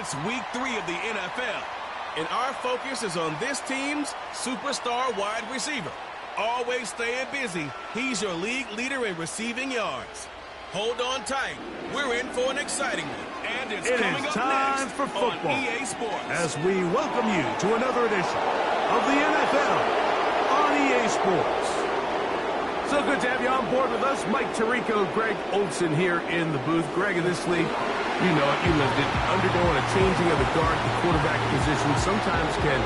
It's week 3 of the NFL, and our focus is on this team's superstar wide receiver. Always staying busy, he's your league leader in receiving yards. Hold on tight. We're in for an exciting one, and it's coming up time next for football on EA Sports. As we welcome you to another edition of the NFL on EA Sports. So good to have you on board with us. Mike Tirico, Greg Olson here in the booth. Greg, in this league, you know it, you lived it. Undergoing a changing of the guard, the quarterback position sometimes can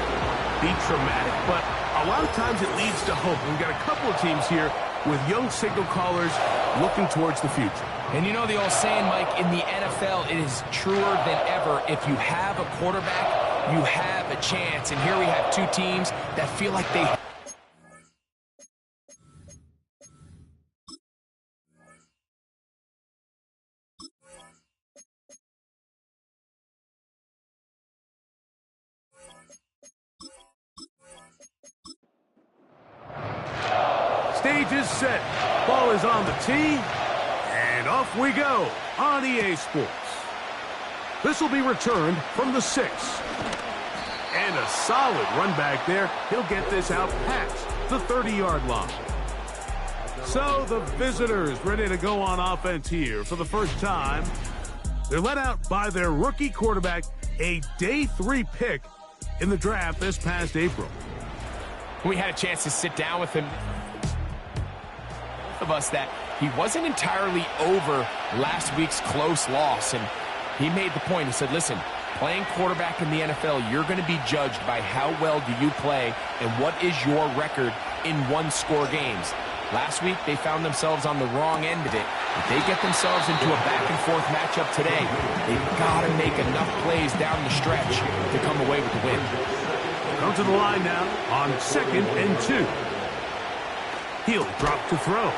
be traumatic, but a lot of times it leads to hope. We've got a couple of teams here with young signal callers looking towards the future. And you know the old saying, Mike, in the NFL, it is truer than ever. If you have a quarterback, you have a chance. And here we have two teams that feel like they... Stage is set. Ball is on the tee. And off we go on EA Sports. This will be returned from the 6. And a solid run back there. He'll get this out past the 30-yard line. So the visitors ready to go on offense here for the first time. They're led out by their rookie quarterback, a day 3 pick in the draft this past April. We had a chance to sit down with him. Of us that he wasn't entirely over last week's close loss, and he made the point. He said, listen, playing quarterback in the NFL, you're going to be judged by how well do you play and what is your record in one-score games. Last week, they found themselves on the wrong end of it. If they get themselves into a back-and-forth matchup today, they've got to make enough plays down the stretch to come away with the win. Come to the line now on 2nd and 2. He'll drop to throw.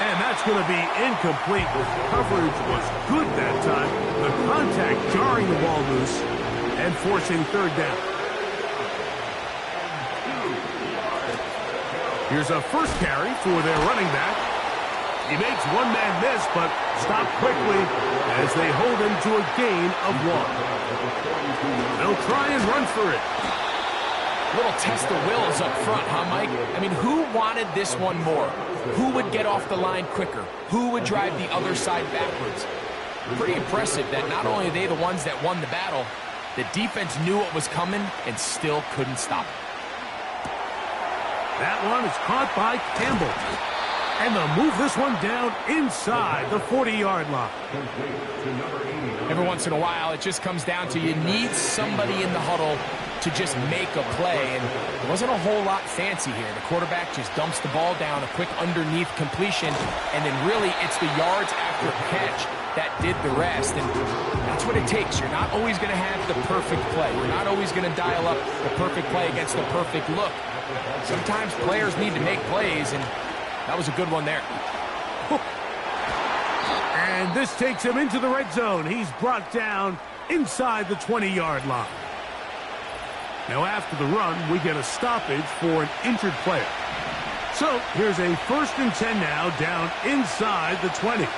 And that's going to be incomplete. Coverage was good that time. The contact jarring the ball loose and forcing 3rd down. Here's a first carry for their running back. He makes one man miss, but stopped quickly as they hold him to a gain of 1. They'll try and run for it. Little test of wills up front, huh, Mike? I mean, who wanted this one more? Who would get off the line quicker? Who would drive the other side backwards? Pretty impressive that not only are they the ones that won the battle, the defense knew what was coming and still couldn't stop it. That one is caught by Campbell. And they'll move this one down inside the 40-yard line. Every once in a while, it just comes down to you need somebody in the huddle to just make a play, and there wasn't a whole lot fancy here. The quarterback just dumps the ball down, a quick underneath completion, and then really it's the yards after catch that did the rest, and that's what it takes. You're not always going to have the perfect play. You're not always going to dial up the perfect play against the perfect look. Sometimes players need to make plays, and that was a good one there. And this takes him into the red zone. He's brought down inside the 20-yard line. Now after the run, we get a stoppage for an injured player. So here's a 1st and 10 now down inside the 20. In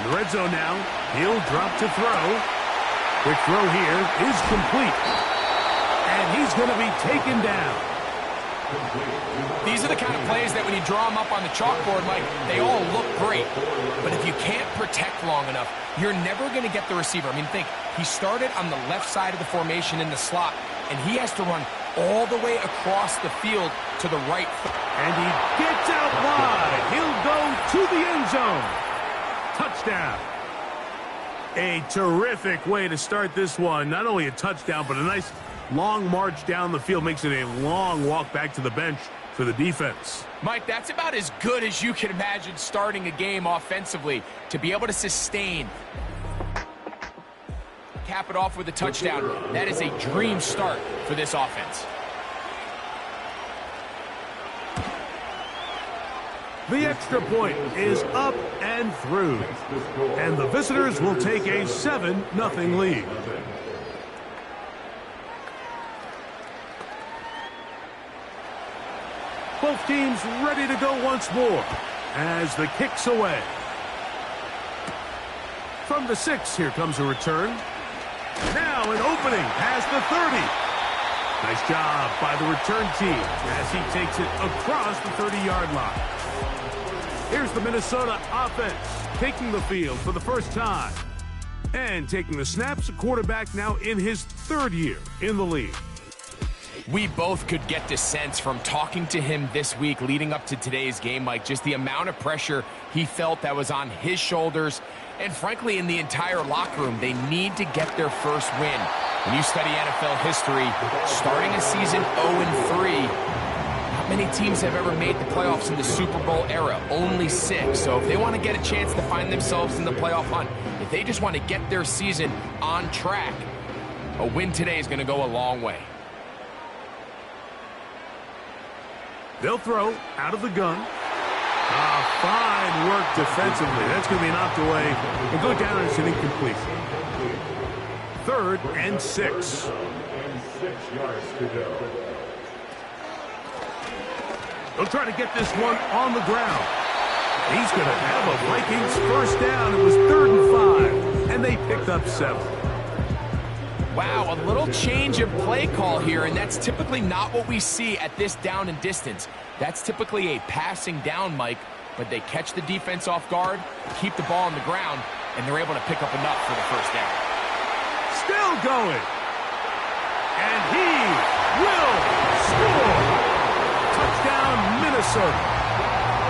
the red zone now, he'll drop to throw. Quick throw here is complete. And he's going to be taken down. These are the kind of plays that when you draw them up on the chalkboard, Mike, they all look great. But if you can't protect long enough, you're never going to get the receiver. I mean, think, he started on the left side of the formation in the slot, and he has to run all the way across the field to the right. And he gets out wide. He'll go to the end zone. Touchdown. A terrific way to start this one. Not only a touchdown, but a nice long march down the field. Makes it a long walk back to the bench for the defense. Mike, that's about as good as you can imagine starting a game offensively. To be able to sustain, cap it off with a touchdown, that is a dream start for this offense. The extra point is up and through. And the visitors will take a 7-0 lead. Both teams ready to go once more as the kick's away. From the 6, here comes a return. Now an opening past the 30. Nice job by the return team as he takes it across the 30-yard line. Here's the Minnesota offense taking the field for the first time. And taking the snaps, a quarterback now in his 3rd year in the league. We both could get the sense from talking to him this week leading up to today's game, Mike, just the amount of pressure he felt that was on his shoulders. And frankly, in the entire locker room, they need to get their first win. When you study NFL history, starting a season 0-3, not many teams have ever made the playoffs in the Super Bowl era, only 6. So if they want to get a chance to find themselves in the playoff hunt, if they just want to get their season on track, a win today is going to go a long way. They'll throw out of the gun. Fine work defensively. That's going to be knocked away and go down as an incompletion. 3rd and 6. They'll try to get this one on the ground. He's going to have a Vikings first down. It was 3rd and 5, and they picked up 7. Wow, a little change of play call here, and that's typically not what we see at this down and distance. That's typically a passing down, Mike, but they catch the defense off guard, keep the ball on the ground, and they're able to pick up enough for the first down. Still going. And he will score. Touchdown, Minnesota.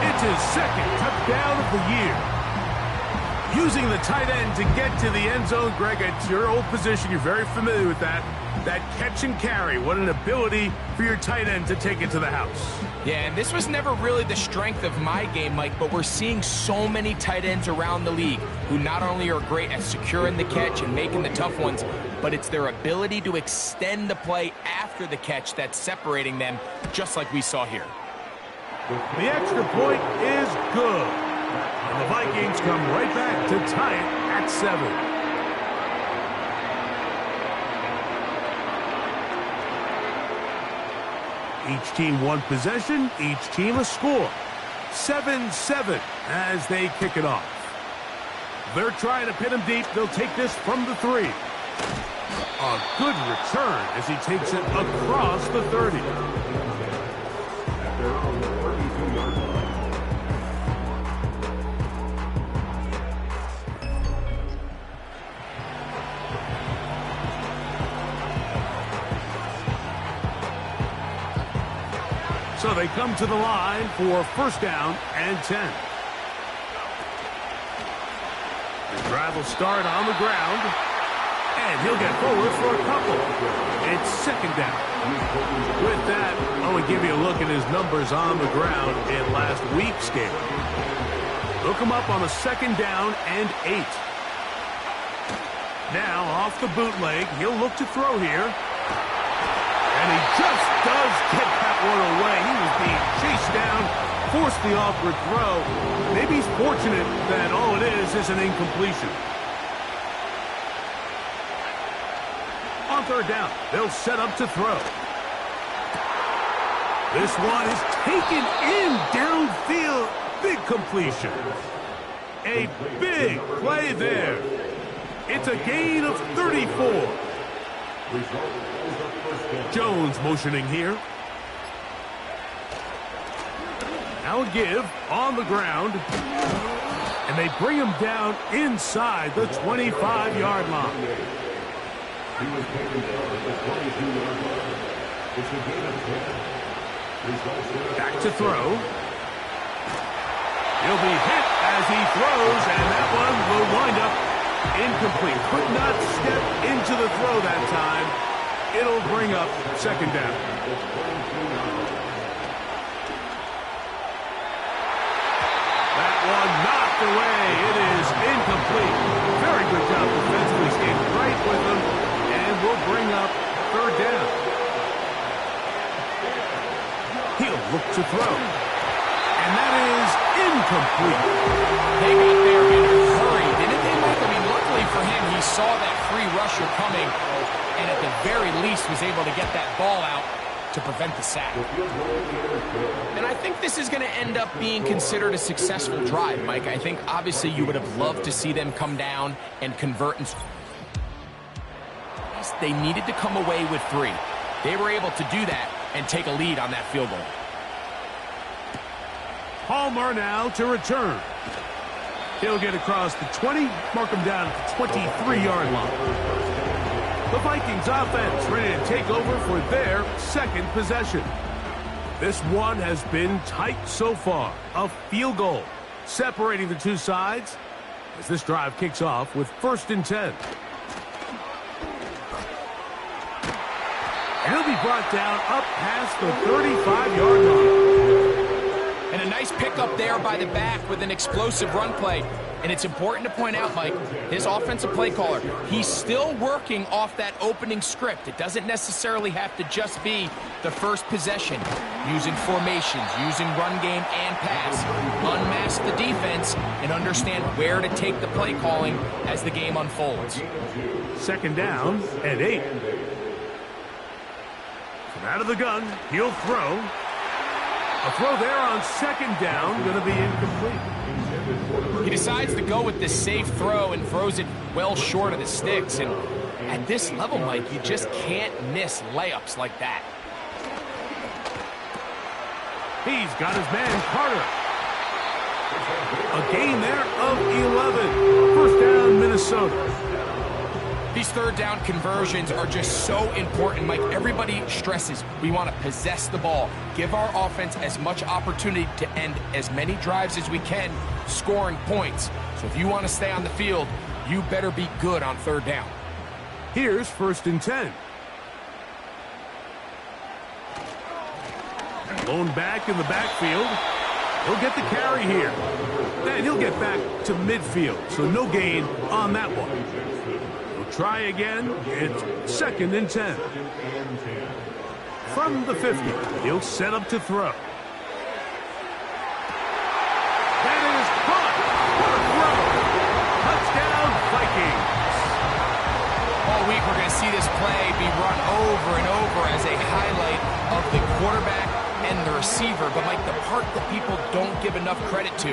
It's his 2nd touchdown of the year. Using the tight end to get to the end zone, Greg, it's your old position. You're very familiar with that. That catch and carry. What an ability for your tight end to take it to the house. Yeah, and this was never really the strength of my game, Mike, but we're seeing so many tight ends around the league who not only are great at securing the catch and making the tough ones, but it's their ability to extend the play after the catch that's separating them, just like we saw here. The extra point is good. And the Vikings come right back to tie it at 7. Each team one possession, each team a score. 7-7 as they kick it off. They're trying to pin him deep. They'll take this from the 3. A good return as he takes it across the 30. So they come to the line for first down and 10. The drive will start on the ground, and he'll get forward for a couple. It's 2nd down. With that, I want to give you a look at his numbers on the ground in last week's game. Look him up on a 2nd down and 8. Now, off the bootleg, he'll look to throw here. And he just does get that one away. He was being chased down, forced the awkward throw. Maybe he's fortunate that all it is an incompletion. On 3rd down, they'll set up to throw. This one is taken in downfield. Big completion. A big play there. It's a gain of 34. Jones motioning here. Now a give on the ground. And they bring him down inside the 25-yard line. Back to throw. He'll be hit as he throws, and that one will wind up incomplete. Could not step into the throw that time. It'll bring up 2nd down. That one knocked away. It is incomplete. Very good job defensively. Stayed right with them, and will bring up 3rd down. He'll look to throw. And that is incomplete. They got there in a hurry, didn't they, Mike? I mean, luckily for him, he saw that free rusher coming, and at the very least was able to get that ball out to prevent the sack. And I think this is going to end up being considered a successful drive, Mike. I think obviously you would have loved to see them come down and convert. they needed to come away with 3. They were able to do that and take a lead on that field goal. Palmer now to return. He'll get across the 20, mark him down at the 23-yard line. The Vikings offense ready to take over for their second possession. This one has been tight so far. A field goal separating the two sides as this drive kicks off with 1st and 10. And he'll be brought down up past the 35-yard line. And a nice pickup there by the back with an explosive run play. And it's important to point out, Mike, his offensive play caller, he's still working off that opening script. It doesn't necessarily have to just be the first possession. Using formations, using run game and pass. Unmask the defense and understand where to take the play calling as the game unfolds. 2nd down and 8. From out of the gun, he'll throw. A throw there on 2nd down, going to be incomplete. He decides to go with this safe throw and throws it well short of the sticks. And at this level, Mike, you just can't miss layups like that. He's got his man, Carter. A gain there of 11. 1st down, Minnesota. These 3rd down conversions are just so important, Mike. Everybody stresses we want to possess the ball, give our offense as much opportunity to end as many drives as we can, scoring points. So if you want to stay on the field, you better be good on 3rd down. Here's 1st and 10. Lone back in the backfield. He'll get the carry here. And he'll get back to midfield, so no gain on that one. Try again. It's 2nd and 10. From the 50, he'll set up to throw. That is caught. What a throw. Touchdown, Vikings. All week we're going to see this play be run over and over as a highlight of the quarterback and the receiver. But, Mike, the part that people don't give enough credit to,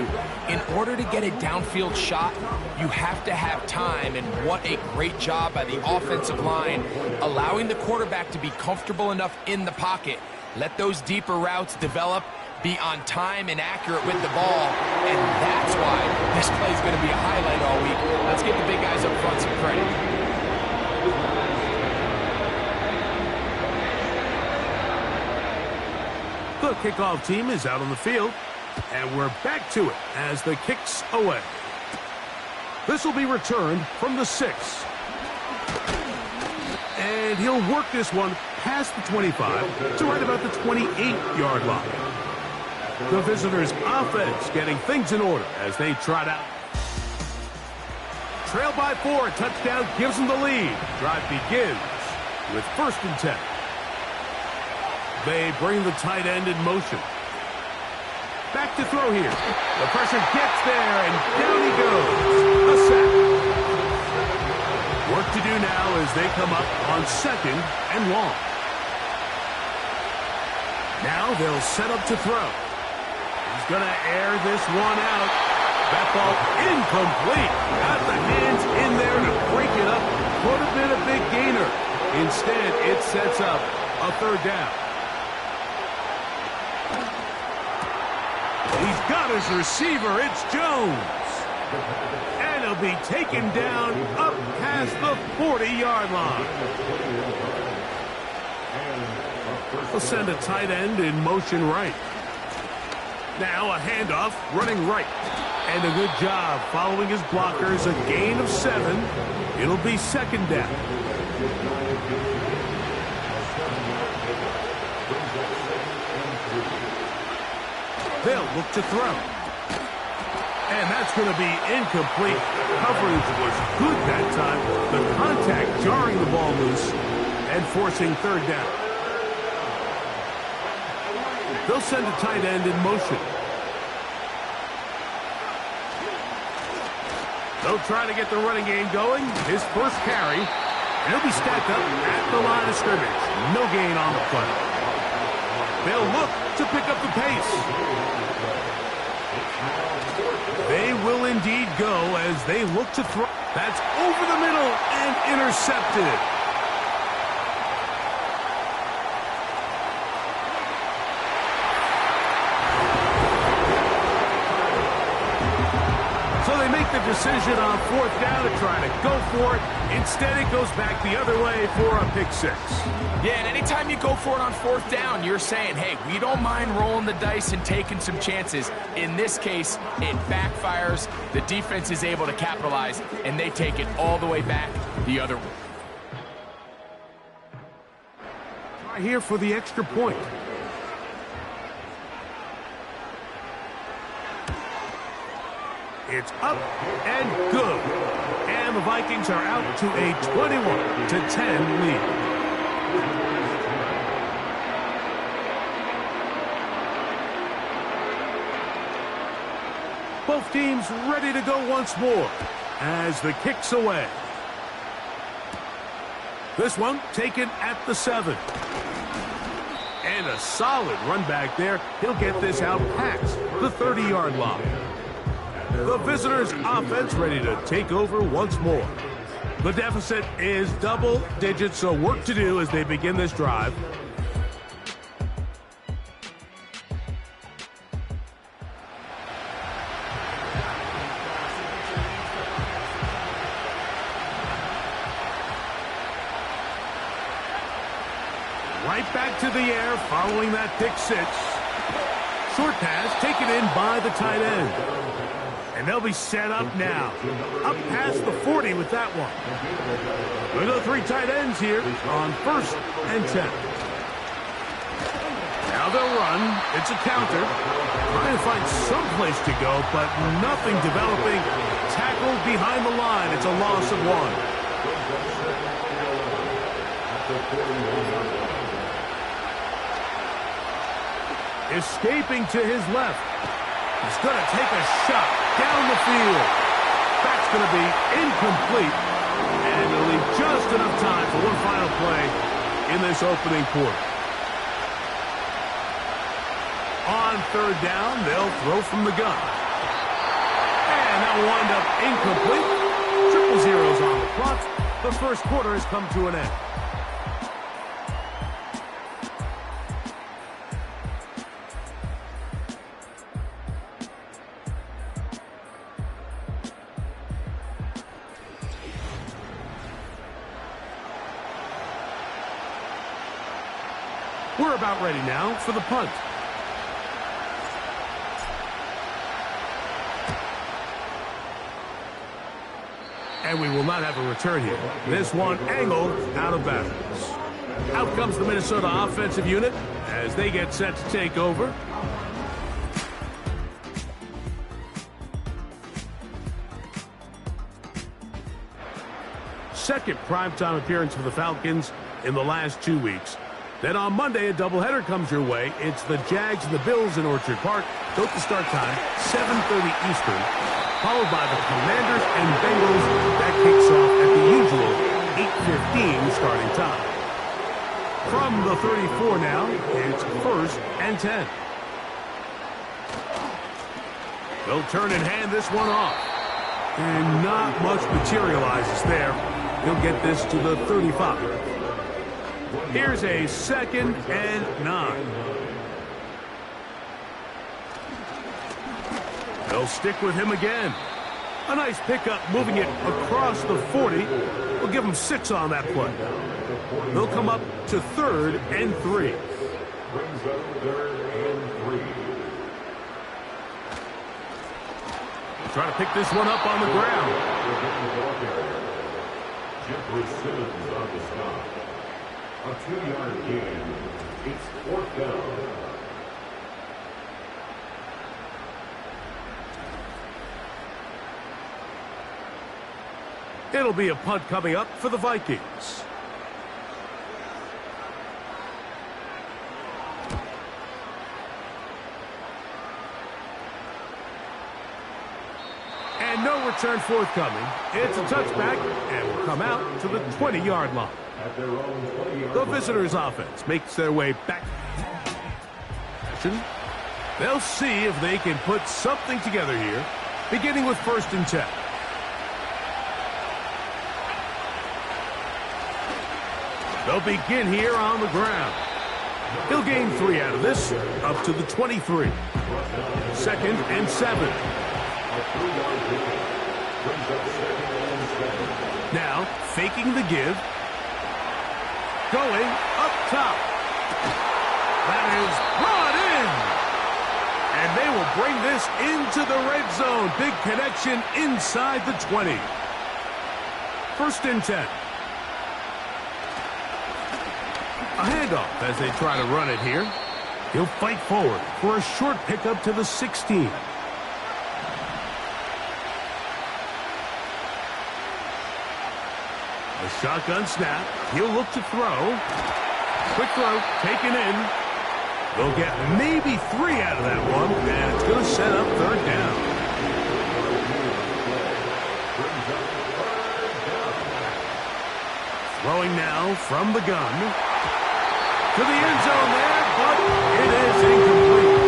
in order to get a downfield shot, you have to have time, and what a great job by the offensive line, allowing the quarterback to be comfortable enough in the pocket. Let those deeper routes develop, be on time and accurate with the ball, and that's why this play is going to be a highlight all week. Let's give the big guys up front some credit. The kickoff team is out on the field, and we're back to it as the kick's away. This will be returned from the 6. And he'll work this one past the 25 to right about the 28-yard line. The visitors' offense getting things in order as they trot out. Trail by 4, touchdown gives them the lead. Drive begins with 1st and 10. They bring the tight end in motion. Back to throw here. The pressure gets there, and down he goes. A sack. Work to do now as they come up on 2nd and long. Now they'll set up to throw. He's going to air this one out. That ball incomplete. Got the hands in there to break it up. Could have been a big gainer. Instead, it sets up a 3rd down. He's got his receiver. It's Jones. And he'll be taken down up past the 40-yard line. He'll send a tight end in motion right. Now a handoff running right. And a good job following his blockers. A gain of 7. It'll be 2nd down. They'll look to throw. And that's going to be incomplete. Coverage was good that time. The contact jarring the ball loose and forcing 3rd down. They'll send a tight end in motion. They'll try to get the running game going. His first carry. And he'll be stacked up at the line of scrimmage. No gain on the play. They'll look to pick up the pace. They will indeed go as they look to throw. That's over the middle and intercepted. make the decision on 4th down to try to go for it. Instead, it goes back the other way for a pick 6. Yeah, and anytime you go for it on 4th down, you're saying, hey, we don't mind rolling the dice and taking some chances. In this case, it backfires. The defense is able to capitalize, and they take it all the way back the other way. Right here for the extra point. It's up and good. And the Vikings are out to a 21-10 lead. Both teams ready to go once more as the kick's away. This one taken at the 7. And a solid run back there. He'll get this out past the 30-yard line. The visitors' offense ready to take over once more. The deficit is double digits, so work to do as they begin this drive. Right back to the air following that pick 6. Short pass taken in by the tight end. And they'll be set up now. Up past the 40 with that one. We go 3 tight ends here on 1st and 10. Now they'll run. It's a counter. Trying to find some place to go, but nothing developing. Tackled behind the line. It's a loss of 1. Escaping to his left. He's going to take a shot down the field. That's going to be incomplete. And it'll leave just enough time for one final play in this opening quarter. On 3rd down, they'll throw from the gun. And that will wind up incomplete. 0-0 on the clock. The first quarter has come to an end. We're about ready now for the punt. And we will not have a return here. This one angled out of bounds. Out comes the Minnesota offensive unit as they get set to take over. Second primetime appearance for the Falcons in the last 2 weeks. Then on Monday, a doubleheader comes your way. It's the Jags and the Bills in Orchard Park. Both the start time, 7:30 Eastern, followed by the Commanders and Bengals. That kicks off at the usual 8:15 starting time. From the 34 now, it's 1st and 10. They'll turn and hand this one off. And not much materializes there. He'll get this to the 35. Here's a 2nd and 9. They'll stick with him again. A nice pickup moving it across the 40. We'll give them 6 on that play. They'll come up to 3rd and 3. Try to pick this one up on the ground. A 2-yard gain. It's 4th down. It'll be a punt coming up for the Vikings. And no return forthcoming. It's a touchback and will come out to the 20-yard line. The visitors' offense makes their way back. They'll see if they can put something together here, beginning with 1st and 10. They'll begin here on the ground. He'll gain 3 out of this, up to the 23. 2nd and 7. Now, faking the give. Going up top. That is brought in. And they will bring this into the red zone. Big connection inside the 20. 1st and 10. A handoff as they try to run it here. He'll fight forward for a short pickup to the 16. A shotgun snap. He'll look to throw. Quick throw, taken in. They'll get maybe 3 out of that one, and it's going to set up 3rd down. Throwing now from the gun. To the end zone there, but it is incomplete.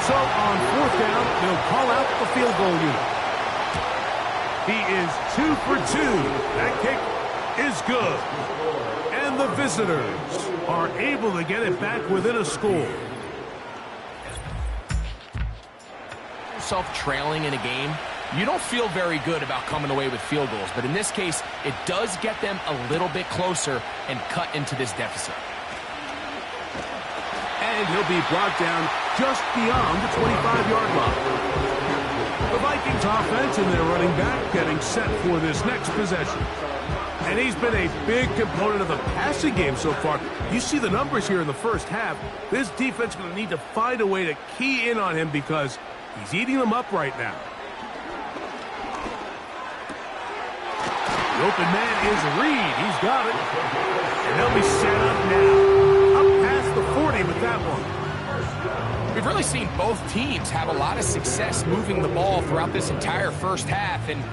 So on 4th down, they'll call out the field goal unit. He is 2 for 2. That kick is good. And the visitors are able to get it back within a score. Yourself trailing in a game, you don't feel very good about coming away with field goals. But in this case, it does get them a little bit closer and cut into this deficit. And he'll be brought down just beyond the 25-yard line. The Vikings offense and their running back getting set for this next possession. And he's been a big component of the passing game so far. You see the numbers here in the first half. This defense is going to need to find a way to key in on him because he's eating them up right now. The open man is Reed. He's got it. And they'll be set up now. Up past the 40 with that one. We've really seen both teams have a lot of success moving the ball throughout this entire first half, and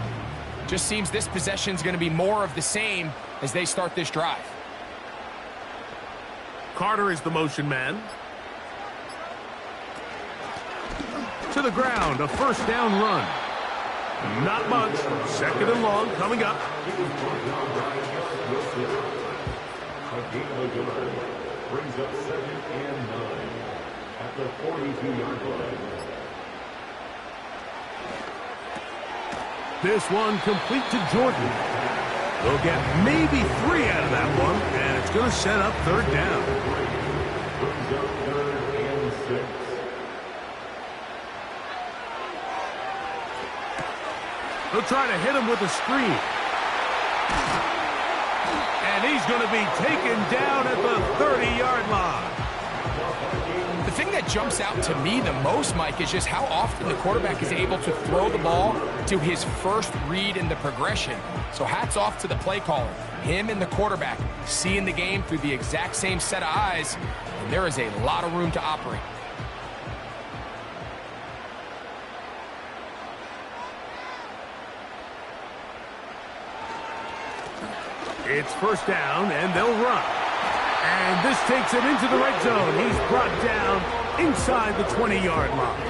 just seems this possession is going to be more of the same as they start this drive. Carter is the motion man. To the ground, a 1st down run. Not much. 2nd and long coming up. Brings up 2nd and 9 at the 42-yard line. This one complete to Jordan. They'll get maybe 3 out of that one, and it's going to set up 3rd down. Brings up 3rd and 6. They'll try to hit him with a screen. And he's going to be taken down at the 30-yard line. The thing that jumps out to me the most, Mike, is just how often the quarterback is able to throw the ball to his first read in the progression. So hats off to the play caller. Him and the quarterback seeing the game through the exact same set of eyes, and there is a lot of room to operate. It's 1st down, and they'll run. And this takes him into the red zone. He's brought down inside the 20-yard line.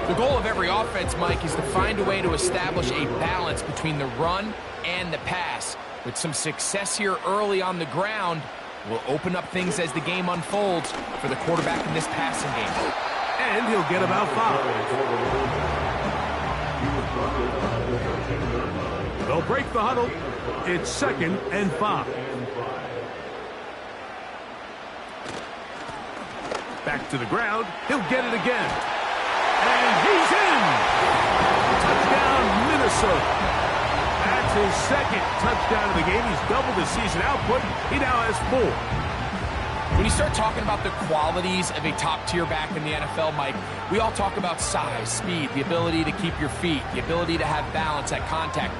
The goal of every offense, Mike, is to find a way to establish a balance between the run and the pass. With some success here early on the ground, will open up things as the game unfolds for the quarterback in this passing game. And he'll get about 5. They'll break the huddle. It's 2nd and 5. Back to the ground. He'll get it again. And he's in! Touchdown, Minnesota. That's his 2nd touchdown of the game. He's doubled his season output. He now has 4. When you start talking about the qualities of a top-tier back in the NFL, Mike, we all talk about size, speed, the ability to keep your feet, the ability to have balance at contact.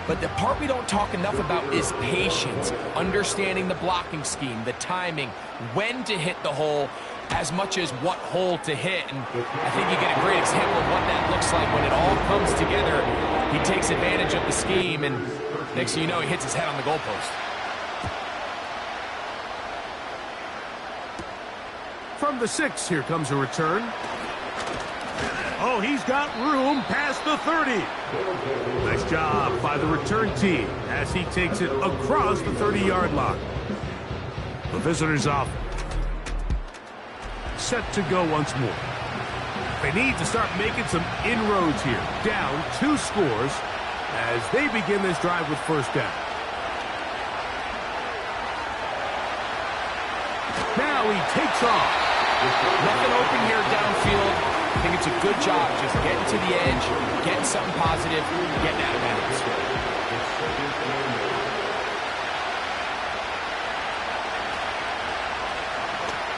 But the part we don't talk enough about is patience, understanding the blocking scheme, the timing, when to hit the hole, as much as what hole to hit. And I think you get a great example of what that looks like when it all comes together. He takes advantage of the scheme, and next thing you know, he hits his head on the goalpost. From the 6, here comes a return. Oh, he's got room past the 30. Nice job by the return team as he takes it across the 30-yard line. The visitors off. Set to go once more. They need to start making some inroads here. Down 2 scores as they begin this drive with first down. Now he takes off. Nothing open here downfield. I think it's a good job just getting to the edge, getting something positive, getting out of bounds.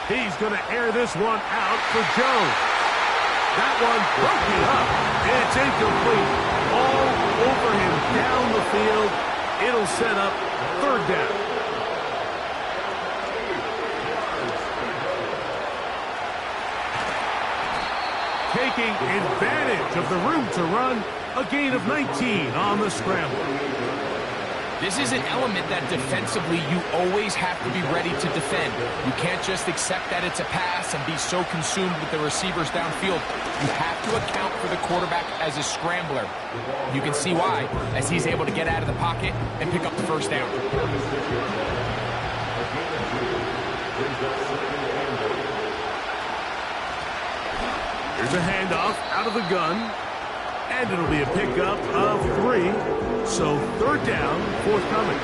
He's going to air this one out for Jones. That one broken up. It's incomplete. All over him down the field. It'll set up third down. Taking advantage of the room to run, a gain of 19 on the scramble. This is an element that defensively you always have to be ready to defend. You can't just accept that it's a pass and be so consumed with the receivers downfield. You have to account for the quarterback as a scrambler. You can see why, as he's able to get out of the pocket and pick up the first down. Here's a handoff out of the gun, and it'll be a pickup of 3, so third down forthcoming.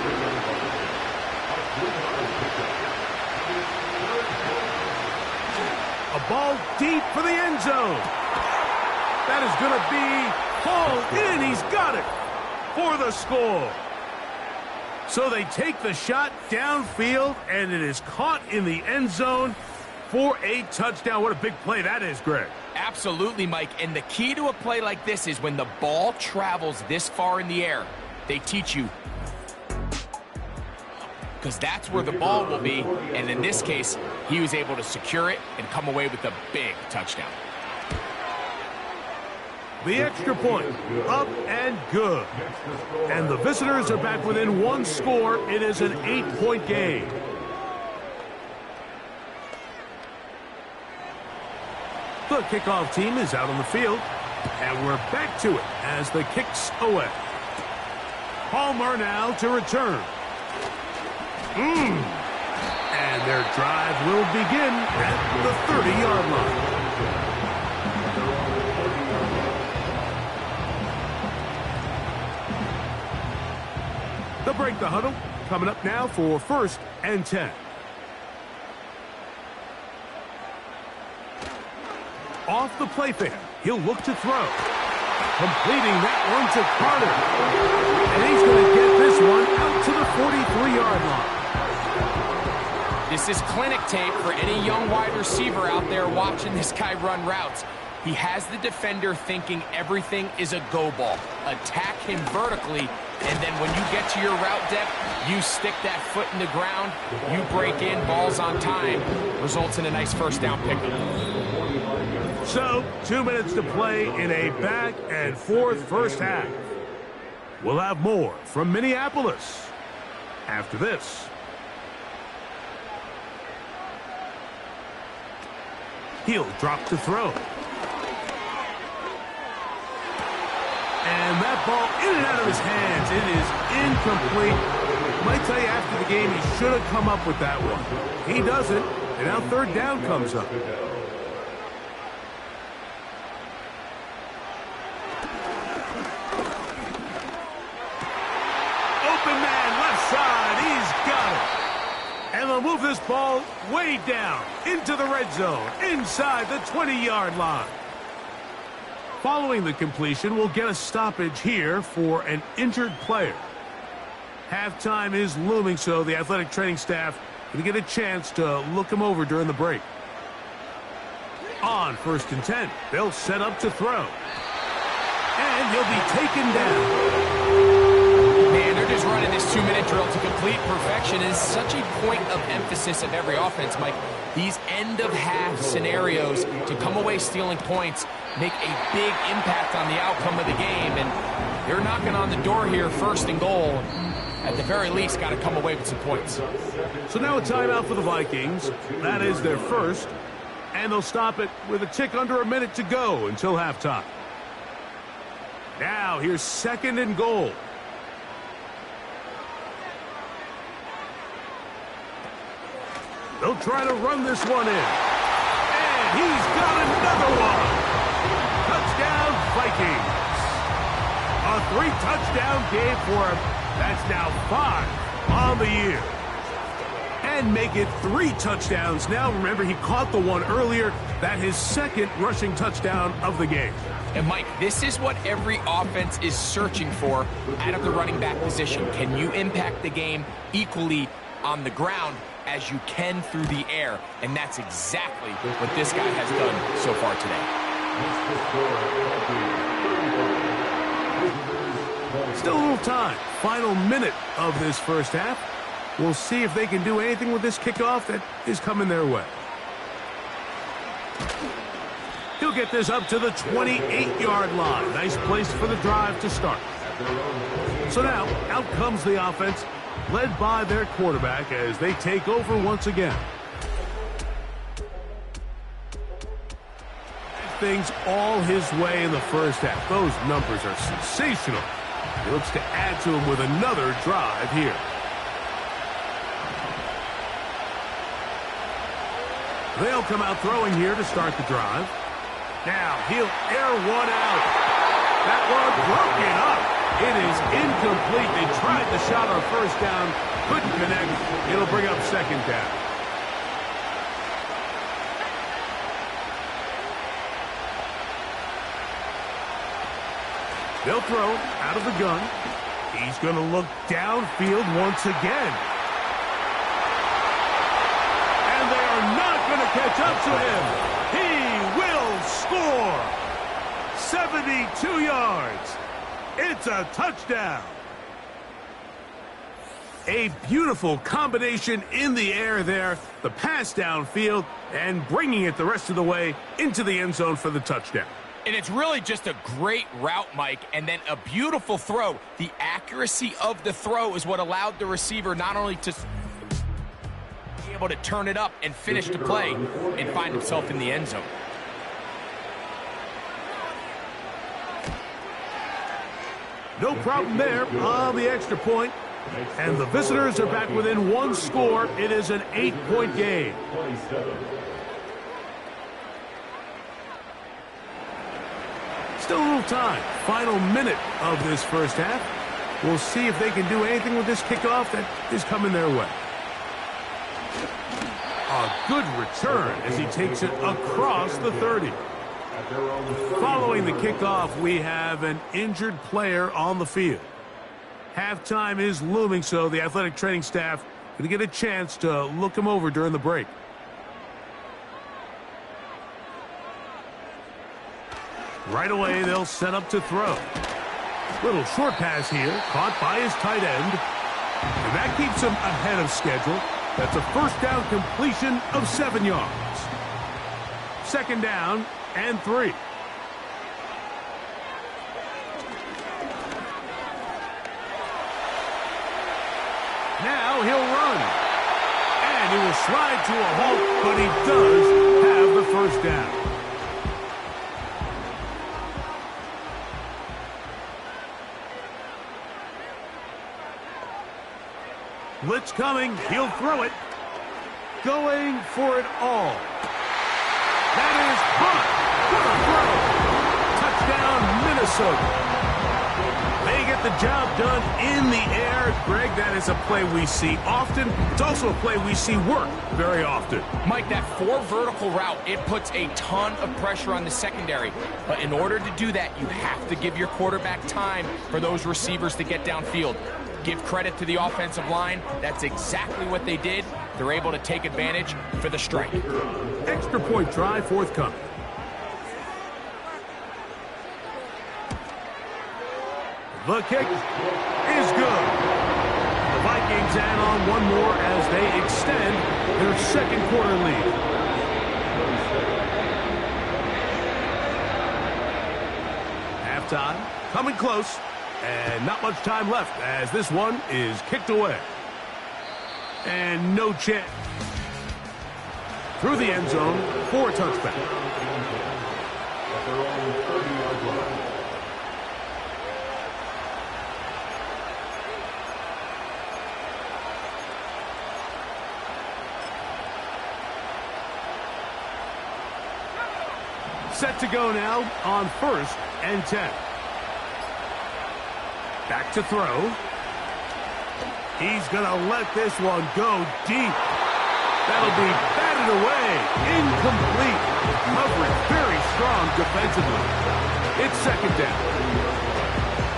A ball deep for the end zone. That is going to be hauled in. He's got it for the score. So they take the shot downfield, and it is caught in the end zone for a touchdown. What a big play that is, Greg. Absolutely, Mike. And the key to a play like this is when the ball travels this far in the air, they teach you, because that's where the ball will be. And in this case, he was able to secure it and come away with a big touchdown. The extra point, up and good. And the visitors are back within 1 score. It is an 8-point game. The kickoff team is out on the field, and we're back to it as the kick's away. Palmer now to return. And their drive will begin at the 30-yard line. They'll break the huddle. Coming up now for 1st and 10. Off the play fake, he'll look to throw. Completing that one to Carter. And he's going to get this one out to the 43-yard line. This is clinic tape for any young wide receiver out there watching this guy run routes. He has the defender thinking everything is a go ball. Attack him vertically, and then when you get to your route depth, you stick that foot in the ground, you break in, balls on time, results in a nice first down pickup. So, 2 minutes to play in a back and forth first half. We'll have more from Minneapolis after this. He'll drop to throw. And that ball in and out of his hands. It is incomplete. I might tell you after the game he should have come up with that one. He doesn't, and now third down comes up. Open man, left side. He's got it. And they'll move this ball way down into the red zone, inside the 20-yard line. Following the completion, we'll get a stoppage here for an injured player. Halftime is looming, so the athletic training staff going to get a chance to look him over during the break. On 1st and 10, they'll set up to throw. And he'll be taken down. Man, they're just running this 2-minute drill to complete perfection. Is such a point of emphasis of every offense, Mike. These end-of-half scenarios to come away stealing points make a big impact on the outcome of the game, and they're knocking on the door here, 1st and goal. At the very least, got to come away with some points. So now a timeout for the Vikings. That is their first, and they'll stop it with a tick under a minute to go until halftime. Now here's 2nd and goal. They'll try to run this one in. And he's got another one. touchdown game for him. That's now 5 on the year. And make it 3 touchdowns now. Remember, he caught the one earlier. That his second rushing touchdown of the game. And Mike, this is what every offense is searching for out of the running back position. Can you impact the game equally on the ground as you can through the air? And that's exactly what this guy has done so far today. Still a little time. Final minute of this first half. We'll see if they can do anything with this kickoff that is coming their way. He'll get this up to the 28-yard line. Nice place for the drive to start. So now, out comes the offense, led by their quarterback as they take over once again. Things all his way in the first half. Those numbers are sensational. He looks to add to them with another drive here. They'll come out throwing here to start the drive. Now he'll air one out. That one broken up. It is incomplete. They tried the shot on first down. Couldn't connect. It'll bring up second down. They'll throw out of the gun. He's going to look downfield once again. And they are not going to catch up to him. He will score. 72 yards. It's a touchdown. A beautiful combination in the air there. The pass downfield and bringing it the rest of the way into the end zone for the touchdown. And it's really just a great route, Mike, and then a beautiful throw. The accuracy of the throw is what allowed the receiver not only to be able to turn it up and finish the play and find himself in the end zone. No problem there on the extra point. And the visitors are back within one score. It is an 8-point game. Still a little time. Final minute of this first half. We'll see if they can do anything with this kickoff that is coming their way. A good return as he takes it across the 30. Following the kickoff, we have an injured player on the field. Halftime is looming, so the athletic training staff going to get a chance to look him over during the break. Right away, they'll set up to throw. Little short pass here, caught by his tight end. And that keeps him ahead of schedule. That's a first down completion of 7 yards. Second down and 3. Now he'll run. And he will slide to a halt, but he does have the first down. Blitz coming. He'll throw it. Going for it all. That is hot. What a throw. Touchdown, Minnesota. They get the job done in the air. Greg, that is a play we see often. It's also a play we see work very often. Mike, that 4 vertical route, it puts a ton of pressure on the secondary. But in order to do that, you have to give your quarterback time for those receivers to get downfield. Give credit to the offensive line. That's exactly what they did. They're able to take advantage for the strike. Extra point try forthcoming. The kick is good. The Vikings add on one more as they extend their second quarter lead. Halftime coming close. And not much time left as this one is kicked away. And no chance. Through the end zone for a touchback. Set to go now on 1st and 10. Back to throw. He's going to let this one go deep. That'll be batted away. Incomplete. Coverage very strong defensively. It's second down.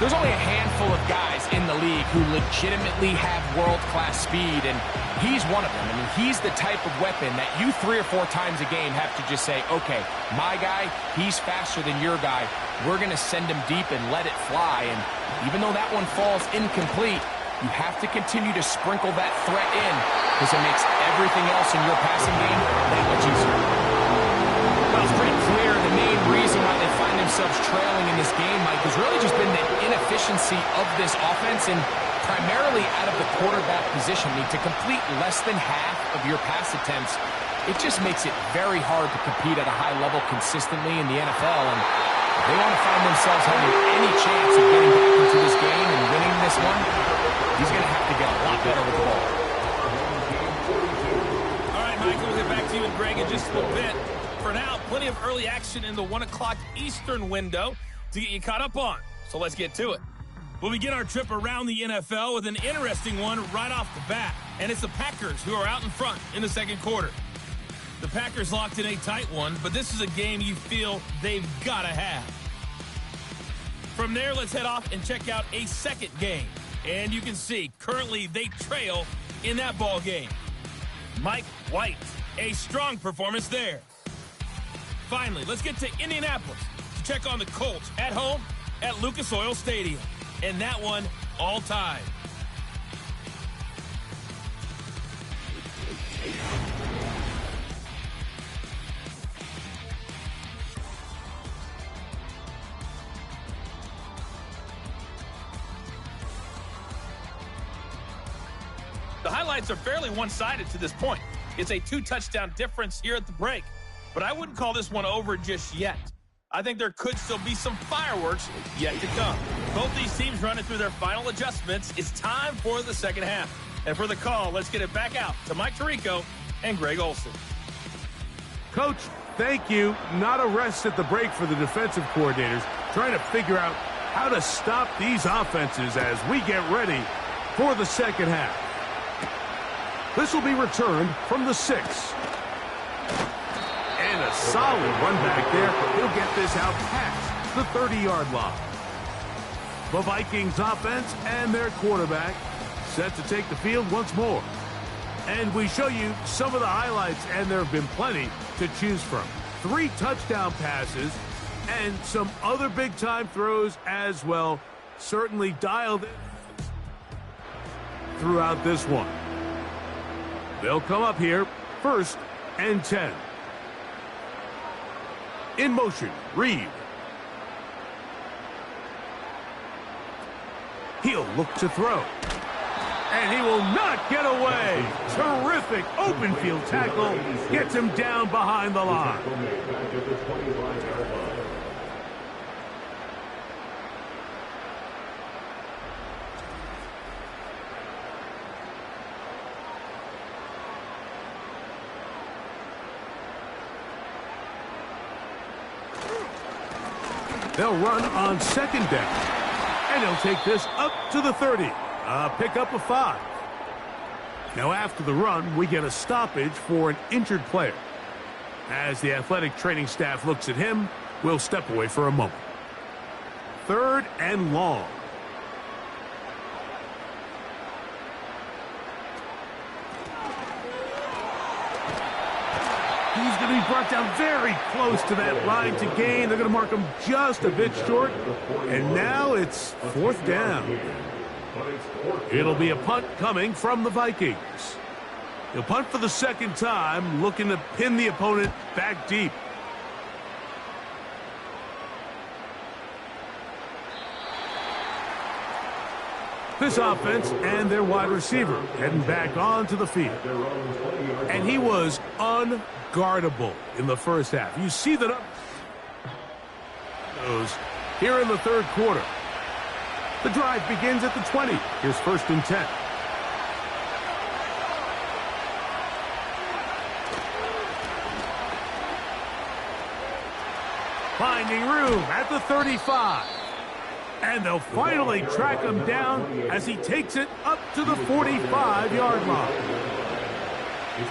There's only a handful of guys in the league who legitimately have world-class speed, and he's one of them. I mean, he's the type of weapon that you 3 or 4 times a game have to just say, okay, my guy, he's faster than your guy. We're going to send him deep and let it fly. And even though that one falls incomplete, you have to continue to sprinkle that threat in because it makes everything else in your passing game that much easier. Well, it's pretty clear the main reason why they find themselves trailing in this game, Mike, has really just been the inefficiency of this offense and primarily out of the quarterback position. I mean, to complete less than half of your pass attempts, it just makes it very hard to compete at a high level consistently in the NFL. And if they want to find themselves having any chance of getting back into this game and winning this one, he's going to have to get a lot better with the ball. All right, Michael, we'll get back to you and Greg in just a little bit. For now, plenty of early action in the 1 o'clock Eastern window to get you caught up on. So let's get to it. We'll begin our trip around the NFL with an interesting one right off the bat. And it's the Packers who are out in front in the second quarter. The Packers locked in a tight one, but this is a game you feel they've got to have. From there, let's head off and check out a second game. And you can see, currently they trail in that ball game. Mike White, a strong performance there. Finally, let's get to Indianapolis to check on the Colts at home at Lucas Oil Stadium. And that one all tied. The highlights are fairly one-sided to this point. It's a 2-touchdown difference here at the break. But I wouldn't call this one over just yet. I think there could still be some fireworks yet to come. Both these teams running through their final adjustments. It's time for the second half. And for the call, let's get it back out to Mike Tirico and Greg Olsen. Coach, thank you. Not a rest at the break for the defensive coordinators, trying to figure out how to stop these offenses as we get ready for the second half. This will be returned from the 6. And a solid run back there. He'll get this out past the 30-yard line. The Vikings offense and their quarterback set to take the field once more. And we show you some of the highlights, and there have been plenty to choose from. 3 touchdown passes and some other big-time throws as well. Certainly dialed in throughout this one. They'll come up here, 1st and 10. In motion, Reed. He'll look to throw. And he will not get away. Terrific open field tackle. Gets him down behind the line. They'll run on 2nd down. And he'll take this up to the 30. Pick up a 5. Now after the run, we get a stoppage for an injured player. As the athletic training staff looks at him, we'll step away for a moment. 3rd and long. He's going to be brought down very close to that line to gain. They're going to mark him just a bit short. And now it's 4th down. It'll be a punt coming from the Vikings. He'll punt for the 2nd time, looking to pin the opponent back deep. This offense and their wide receiver heading back onto the field. And he was unguardable in the first half. You see that up here in the 3rd quarter. The drive begins at the 20. Here's 1st and 10. Finding room at the 35. And they'll finally track him down as he takes it up to the 45-yard line.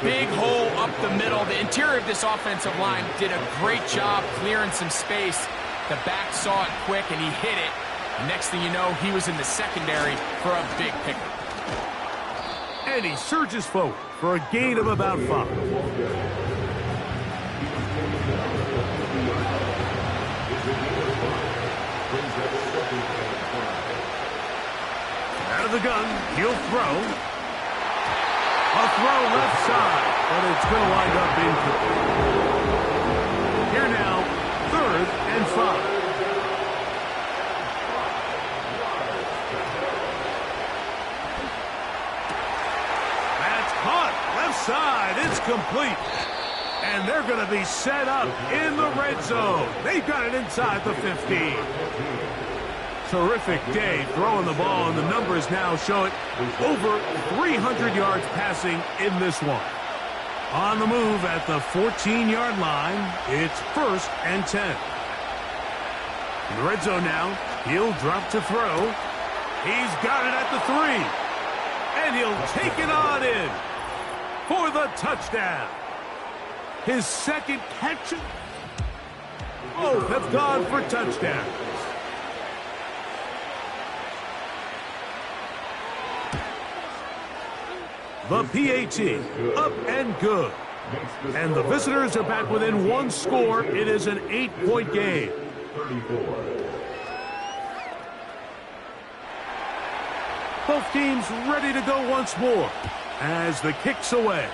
Big hole up the middle. The interior of this offensive line did a great job clearing some space. The back saw it quick, and he hit it. Next thing you know, he was in the secondary for a big pickup. And he surges forward for a gain of about 5. Out of the gun, he'll throw. A throw left side, but it's going to wind up incomplete. Here now, 3rd and 5. That's caught. Left side, it's complete. And they're going to be set up in the red zone. They've got it inside the 15. Terrific day throwing the ball, and the numbers now show it over 300 yards passing in this one. On the move at the 14-yard line, it's 1st and 10. In the red zone now, he'll drop to throw. He's got it at the 3. And he'll take it on in for the touchdown. His second catch. Both have gone for touchdowns. The PAT, up and good. And the visitors are back within 1 score. It is an 8-point game. Both teams ready to go once more as the kick's away.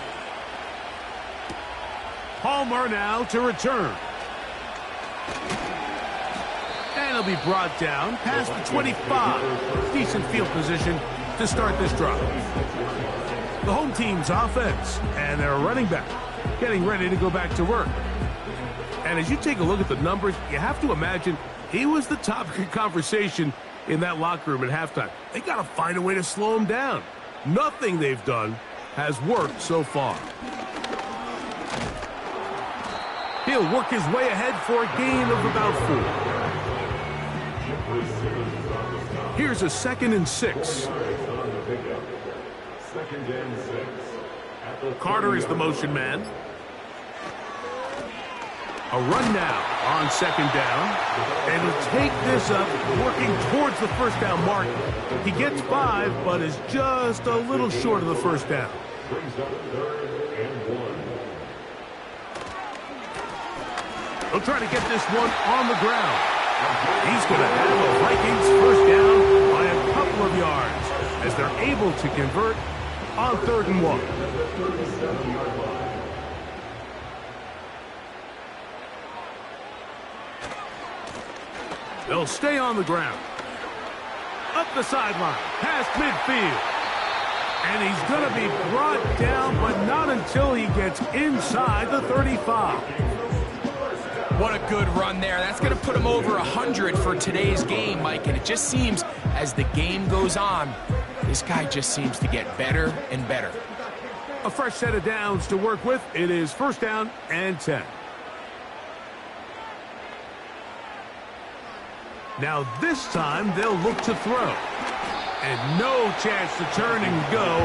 Palmer now to return. And he'll be brought down past the 25. Decent field position to start this drive. The home team's offense and their running back getting ready to go back to work. And as you take a look at the numbers, you have to imagine he was the topic of conversation in that locker room at halftime. They got to find a way to slow him down. Nothing they've done has worked so far. He'll work his way ahead for a gain of about 4. Here's a 2nd and 6. Carter is the motion man. A run now on 2nd down. And he'll take this up, working towards the 1st down mark. He gets 5, but is just a little short of the 1st down. He'll try to get this one on the ground. He's going to have the Vikings 1st down by a couple of yards as they're able to convert on 3rd and 1. They'll stay on the ground. Up the sideline, past midfield. And he's going to be brought down, but not until he gets inside the 35. What a good run there. That's going to put him over 100 for today's game, Mike. And it just seems as the game goes on, this guy just seems to get better and better. A fresh set of downs to work with. It is 1st down and 10. Now this time they'll look to throw. And no chance to turn and go.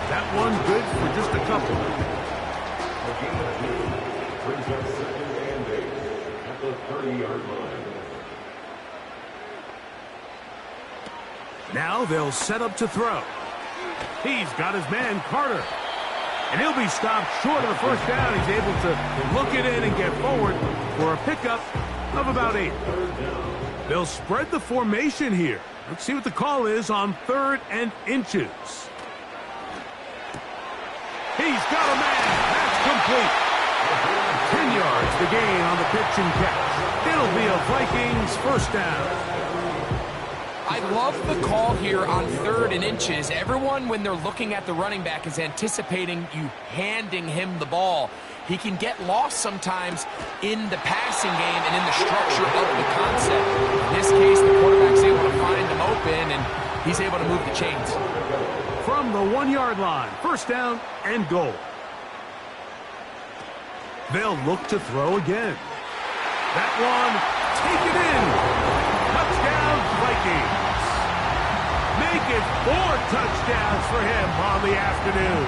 That one good for just a couple. Brings up 2nd and 8 at the 30-yard line. Now they'll set up to throw. He's got his man, Carter. And he'll be stopped short of the 1st down. He's able to look it in and get forward for a pickup of about 8. They'll spread the formation here. Let's see what the call is on 3rd and inches. He's got a man. That's complete. 10 yards the gain on the pitch and catch. It'll be a Vikings 1st down. I love the call here on 3rd and inches. Everyone, when they're looking at the running back, is anticipating you handing him the ball. He can get lost sometimes in the passing game and in the structure of the concept. In this case, the quarterback's able to find him open, and he's able to move the chains. From the 1-yard line, 1st down and goal. They'll look to throw again. That one, take it in. Touchdown, Vikings. for him on the afternoon.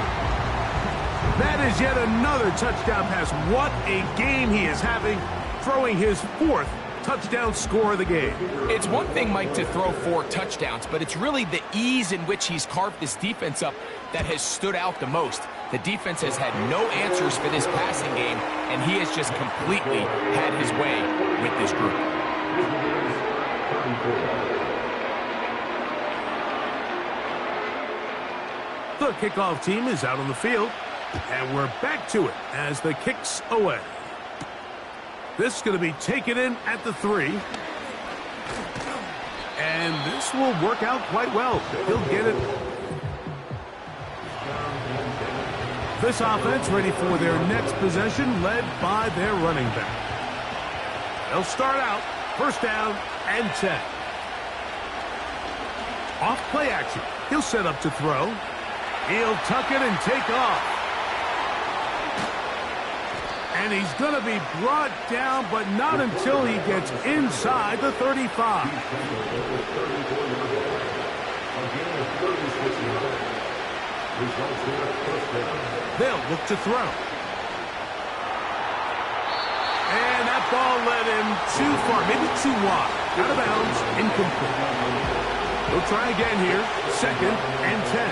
That is yet another touchdown pass. What a game he is having, throwing his 4th touchdown score of the game. It's one thing, Mike, to throw 4 touchdowns, but it's really the ease in which he's carved this defense up that has stood out the most. The defense has had no answers for this passing game, and he has just completely had his way with this group. The kickoff team is out on the field, and we're back to it as the kick's away. This is going to be taken in at the 3. And this will work out quite well. He'll get it. This offense ready for their next possession, led by their running back. They'll start out, 1st down and 10. Off play action. He'll set up to throw. He'll tuck it and take off. And he's going to be brought down, but not until he gets inside the 35. They'll look to throw. And that ball led him too far, maybe too wide. Out of bounds, incomplete. He'll try again here, 2nd and 10.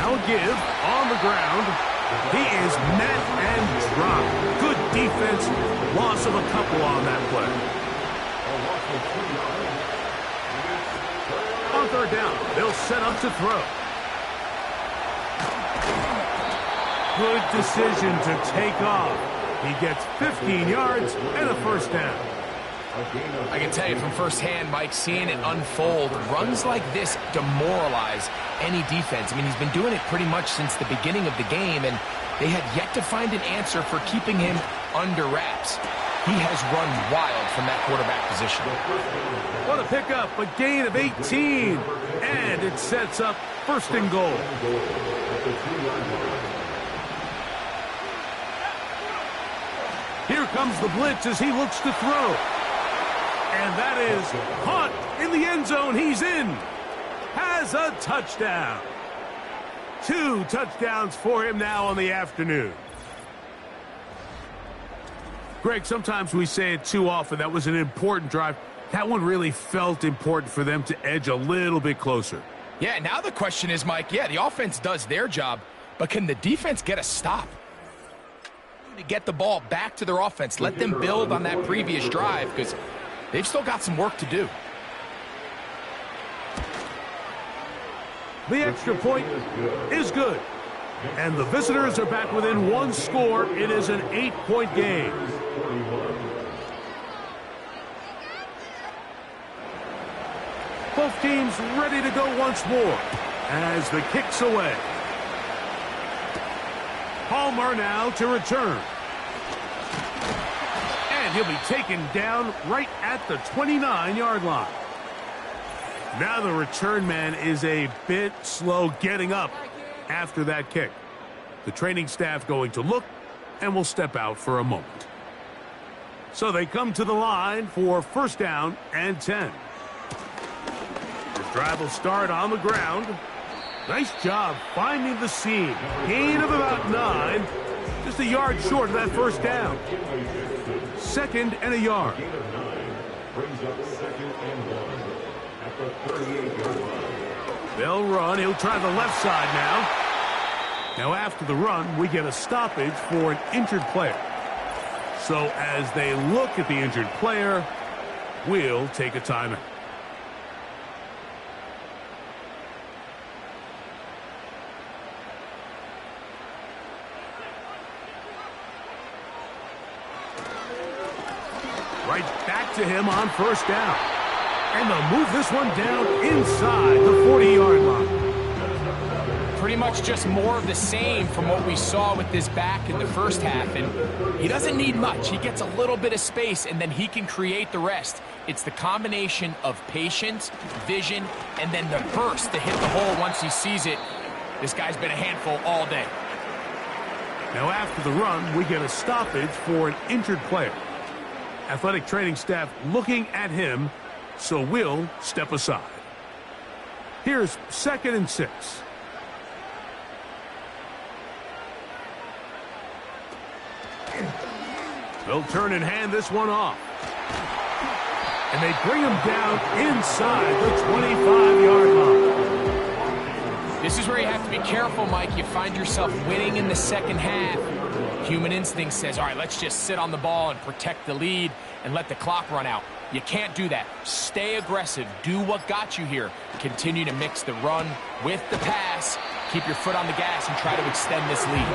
Now a give on the ground. He is met and dropped. Good defense. Loss of a couple on that play. On 3rd down, they'll set up to throw. Good decision to take off. He gets 15 yards and a 1st down. I can tell you from firsthand, Mike, seeing it unfold, runs like this demoralize any defense. I mean, he's been doing it pretty much since the beginning of the game, and they have yet to find an answer for keeping him under wraps. He has run wild from that quarterback position. What a pickup, a gain of 18, and it sets up 1st and goal. Here comes the blitz as he looks to throw. And that is caught in the end zone. He's in. Has a touchdown. 2 touchdowns for him now on the afternoon. Greg, sometimes we say it too often. That was an important drive. That one really felt important for them to edge a little bit closer. Yeah, now the question is, Mike, yeah, the offense does their job, but can the defense get a stop? To get the ball back to their offense, let them build on that previous drive, because they've still got some work to do. The extra point is good. And the visitors are back within 1 score. It is an 8-point game. Both teams ready to go once more as the kick's away. Palmer now to return. And he'll be taken down right at the 29-yard line. Now the return man is a bit slow getting up after that kick. The training staff going to look and will step out for a moment. So they come to the line for 1st down and 10. This drive will start on the ground. Nice job finding the seam. Gain of about 9. Just a yard short of that 1st down. 2nd and a yard. They'll run. He'll try the left side now. Now after the run, we get a stoppage for an injured player. So as they look at the injured player, we'll take a timeout. Right back to him on 1st down. And they'll move this one down inside the 40-yard line. Pretty much just more of the same from what we saw with this back in the first half. And he doesn't need much. He gets a little bit of space, and then he can create the rest. It's the combination of patience, vision, and then the burst to hit the hole once he sees it. This guy's been a handful all day. Now after the run, we get a stoppage for an injured player. Athletic training staff looking at him, so we'll step aside. Here's 2nd and 6. They'll turn and hand this one off. And they bring him down inside the 25-yard line. This is where you have to be careful, Mike. You find yourself winning in the second half. Human instinct says, all right, let's just sit on the ball and protect the lead and let the clock run out. You can't do that. Stay aggressive. Do what got you here. Continue to mix the run with the pass. Keep your foot on the gas and try to extend this lead.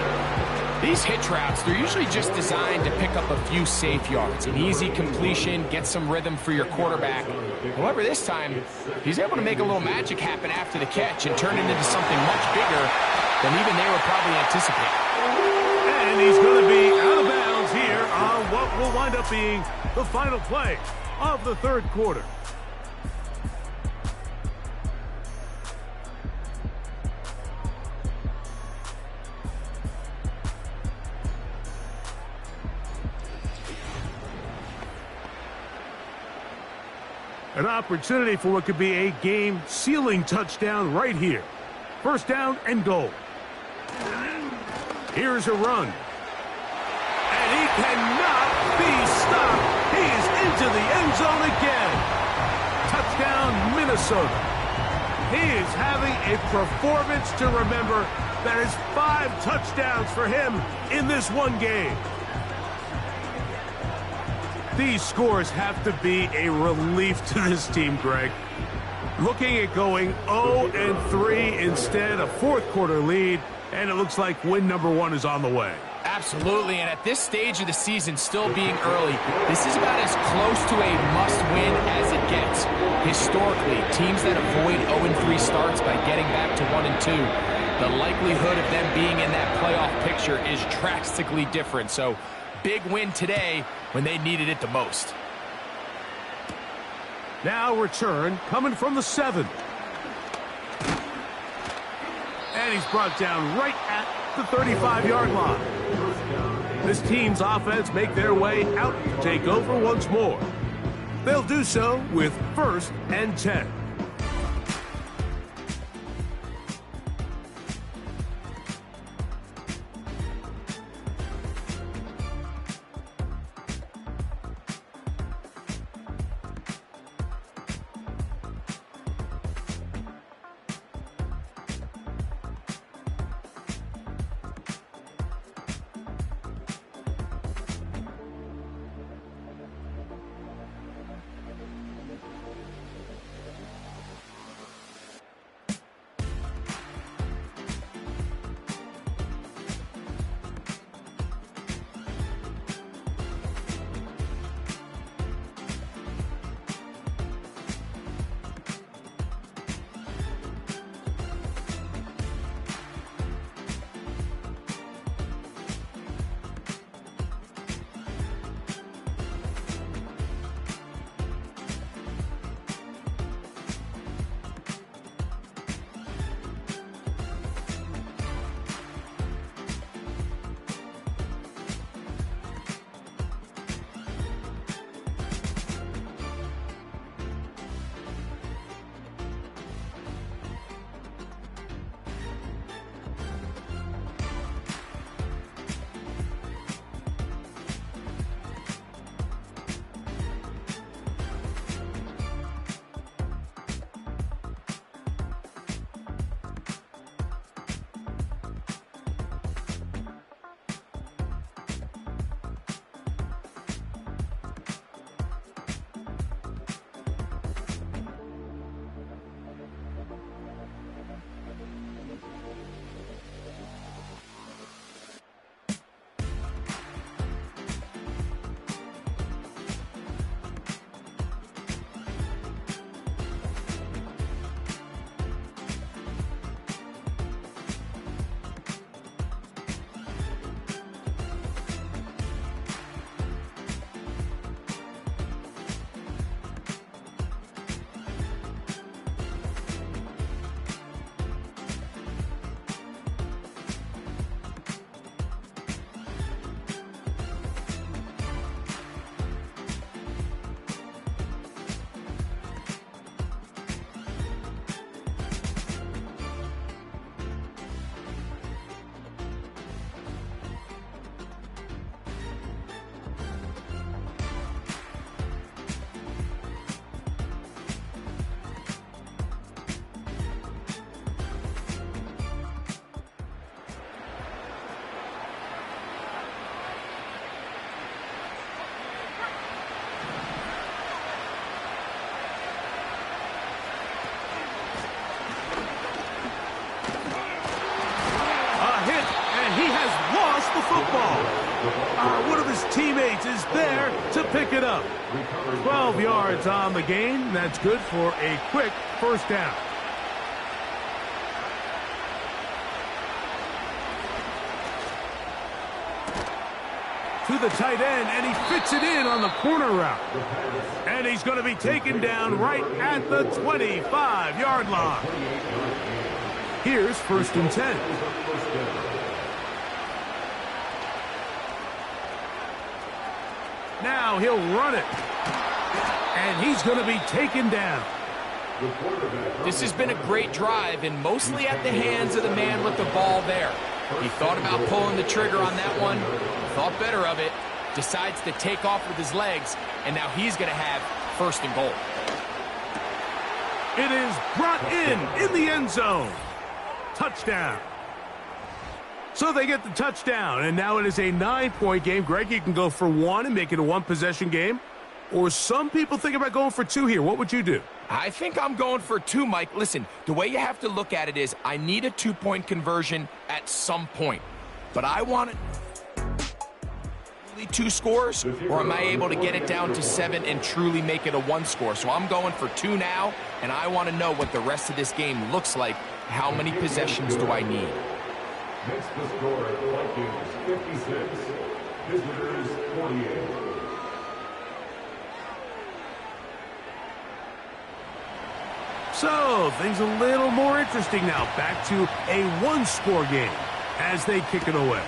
These hitch routes, they're usually just designed to pick up a few safe yards. An easy completion, get some rhythm for your quarterback. However, this time, he's able to make a little magic happen after the catch and turn it into something much bigger than even they were probably anticipating. And he's going to be out of bounds here on what will wind up being the final play of the 3rd quarter. An opportunity for what could be a game-sealing touchdown right here. 1st down and goal. Here's a run. And he cannot be stopped. He is into the end zone again. Touchdown, Minnesota. He is having a performance to remember. That is 5 touchdowns for him in this one game. These scores have to be a relief to this team, Greg. Looking at going 0-3 instead, a 4th quarter lead, and it looks like win number 1 is on the way. Absolutely, and at this stage of the season, still being early, this is about as close to a must-win as it gets. Historically, teams that avoid 0-3 starts by getting back to 1-2, the likelihood of them being in that playoff picture is drastically different. So, big win today when they needed it the most. Now return coming from the 7. And he's brought down right at the 35-yard line. This team's offense make their way out to take over once more. They'll do so with 1st and 10. Providence is there to pick it up. 12 yards on the gain. That's good for a quick first down. To the tight end, and he fits it in on the corner route. And he's going to be taken down right at the 25-yard line. Here's 1st and 10. Now he'll run it. And he's going to be taken down. This has been a great drive, and mostly at the hands of the man with the ball there. He thought about pulling the trigger on that one, thought better of it, decides to take off with his legs, and now he's going to have 1st and goal. It is brought in the end zone. Touchdown. So they get the touchdown, and now it is a 9-point game. Greg, you can go for 1 and make it a 1-possession game. Or some people think about going for 2 here. What would you do? I think I'm going for 2, Mike. Listen, the way you have to look at it is I need a 2-point conversion at some point. But I want it really 2 scores, or am I able to get it down to 7 and truly make it a 1 score? So I'm going for 2 now, and I want to know what the rest of this game looks like. How many possessions do I need? Next to score, Vikings 56, visitors 48. So, things a little more interesting now. Back to a 1-score game as they kick it away.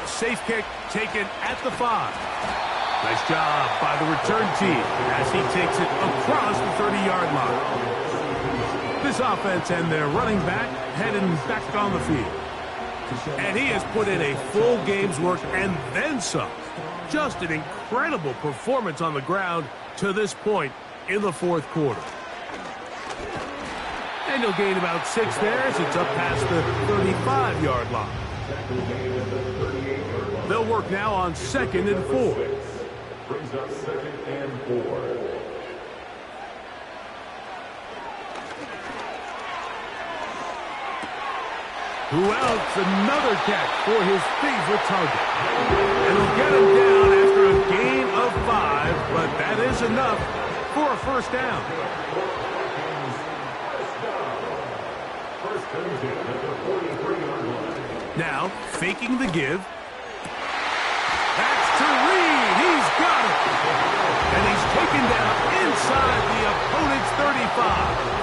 A safe kick taken at the 5. Nice job by the return team as he takes it across the 30-yard line. This offense and their running back heading back on the field. And he has put in a full game's work and then some. Just an incredible performance on the ground to this point in the 4th quarter. And he'll gain about 6 there as it's up past the 35-yard line. They'll work now on 2nd and 4. Brings up 2nd and 4. Who else? Another catch for his favorite target. And he'll get him down after a gain of 5, but that is enough for a 1st down. Now, faking the give. That's to Reed. He's got it. And he's taken down inside the opponent's 35.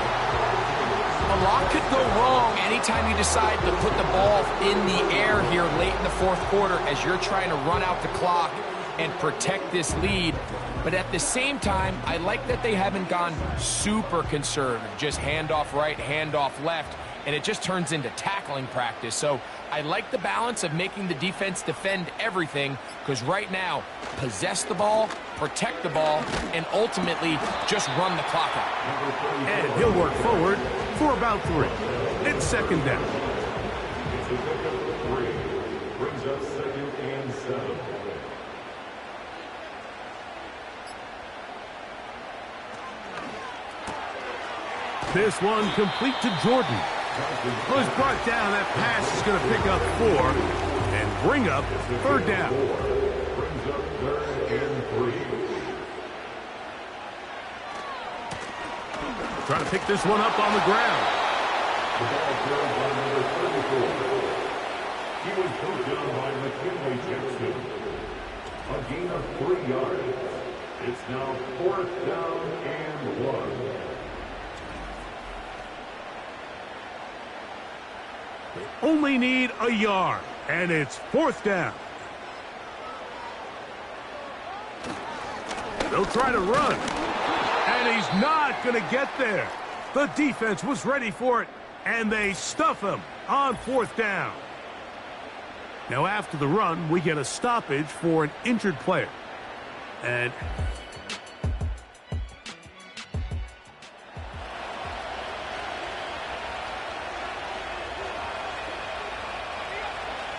A lot could go wrong anytime you decide to put the ball in the air here late in the 4th quarter as you're trying to run out the clock and protect this lead. But at the same time, I like that they haven't gone super conservative, just handoff right, handoff left, and it just turns into tackling practice. So I like the balance of making the defense defend everything, because right now, possess the ball, protect the ball, and ultimately just run the clock out. And he'll work forward for about 3. It's 2nd down. It's a pick up 3. Brings up 2nd and 7. This one complete to Jordan. Was brought down. That pass is going to pick up 4 and bring up 3rd down. Brings up 3rd and 3. Trying to pick this one up on the ground. The ball carried by number 34. He was put down by McKinley Jackson. A gain of 3 yards. It's now 4th down and 1. Only need a yard, and it's 4th down. They'll try to run, and he's not going to get there. The defense was ready for it, and they stuff him on 4th down. Now after the run, we get a stoppage for an injured player. And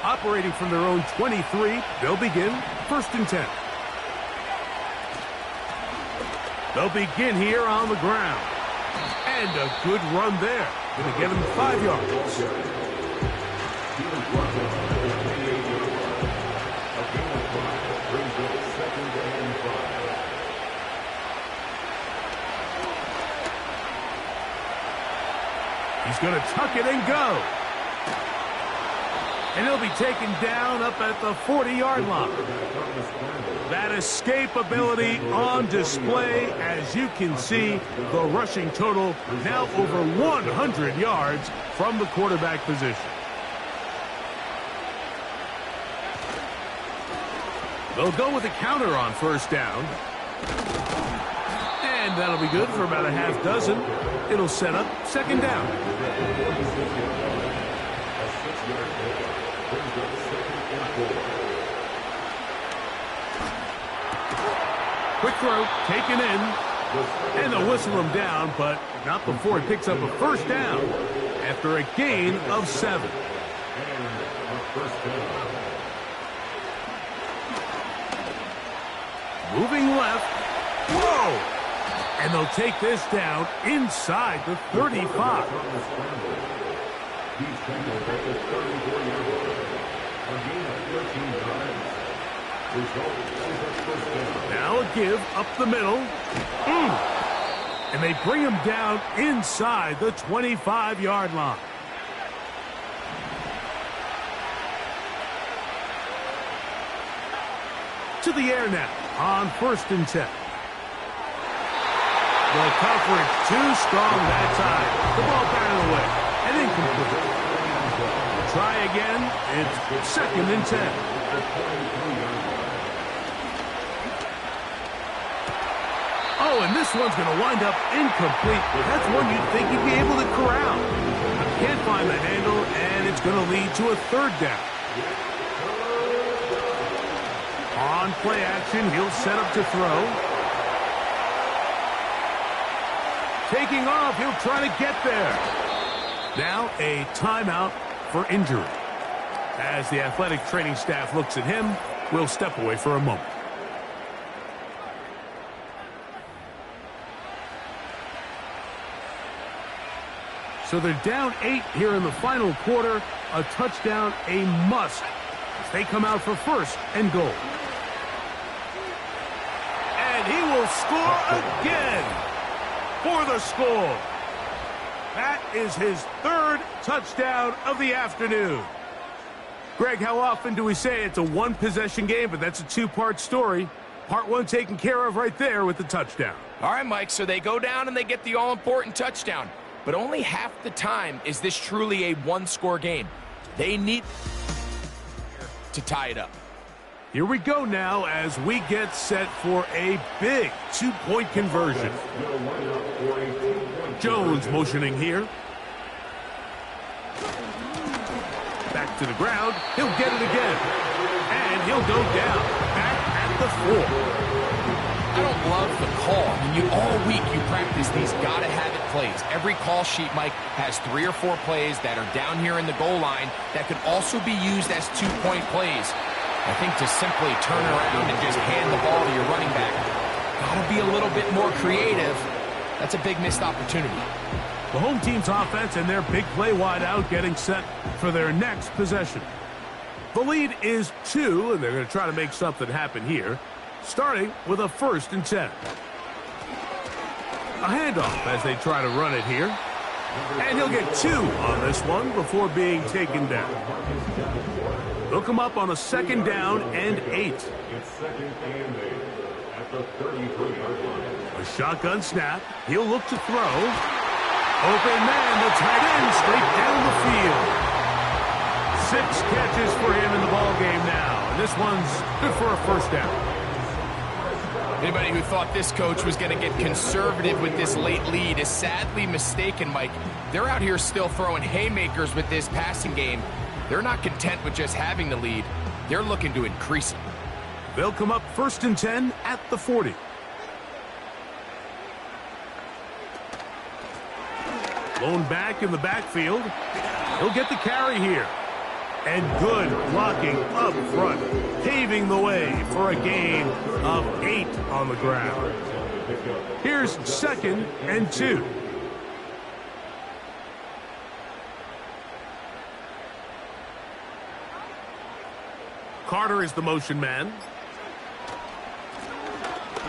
operating from their own 23, they'll begin 1st and 10. They'll begin here on the ground. And a good run there. Going to get him 5 yards. He was brought down at the 28-yard line. A gain of 5 brings He's going to tuck it and go. And he'll be taken down up at the 40-yard line. That escapability on display. As you can see, the rushing total now over 100 yards from the quarterback position. They'll go with a counter on first down. And that'll be good for about a half dozen. It'll set up second down. Quick throw, taken in, and they'll whistle him down, but not before he picks up a first down after a gain of 7. Moving left. Whoa! And they'll take this down inside the 35. Now a give up the middle. And they bring him down inside the 25-yard line. To the air now on 1st and 10. The coverage too strong that time. The ball batted away and incomplete. Try again. It's 2nd and 10. Oh, and this one's going to wind up incomplete. That's one you'd think you'd be able to corral. Can't find the handle, and it's going to lead to a 3rd down. On play action, he'll set up to throw. Taking off, he'll try to get there. Now a timeout for injury. As the athletic training staff looks at him, we'll step away for a moment. So they're down 8 here in the final quarter. A touchdown, a must, as they come out for 1st and goal. And he will score again for the score. That is his 3rd touchdown of the afternoon. Greg, how often do we say it's a one-possession game, but that's a 2-part story? Part 1 taken care of right there with the touchdown. All right, Mike, so they go down and they get the all-important touchdown. But only half the time is this truly a one-score game. They need to tie it up. Here we go now as we get set for a big 2-point conversion. Jones motioning here. Back to the ground. He'll get it again. And he'll go down. Back at the 4. I don't love the call. I mean, all week you practice these gotta-have-it plays. Every call sheet, Mike, has 3 or 4 plays that are down here in the goal line that could also be used as 2-point plays. I think to simply turn around and just hand the ball to your running back, gotta be a little bit more creative. That's a big missed opportunity. The home team's offense and their big play wide out getting set for their next possession. The lead is 2, and they're going to try to make something happen here, starting with a 1st and 10. A handoff as they try to run it here. And he'll get 2 on this one before being taken down. They'll come up on a 2nd down and 8. It's 2nd and 8 at the 33-yard line. A shotgun snap. He'll look to throw. Open man, the tight end, straight down the field. 6 catches for him in the ball game now. And this one's good for a 1st down. Anybody who thought this coach was going to get conservative with this late lead is sadly mistaken, Mike. They're out here still throwing haymakers with this passing game. They're not content with just having the lead. They're looking to increase it. They'll come up 1st and 10 at the 40. Blown back in the backfield. He'll get the carry here. And good blocking up front, paving the way for a gain of 8 on the ground. Here's 2nd and 2. Carter is the motion man.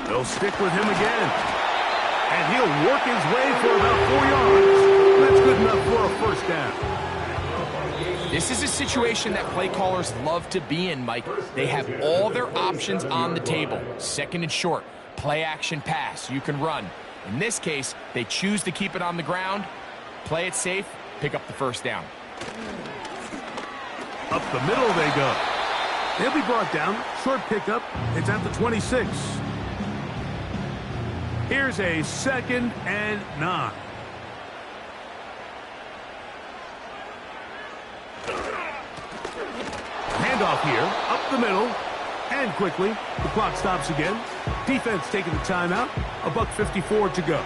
They'll stick with him again. And he'll work his way for about 4 yards. That's good enough for a first down. This is a situation that play callers love to be in, Mike. They have all their options on the table. Second and short, play action pass, you can run. In this case, they choose to keep it on the ground, play it safe, pick up the first down. Up the middle they go. They'll be brought down. Short pickup. It's at the 26. Here's a 2nd and 9. Handoff here. Up the middle. And quickly, the clock stops again. Defense taking the timeout. $1:54 to go.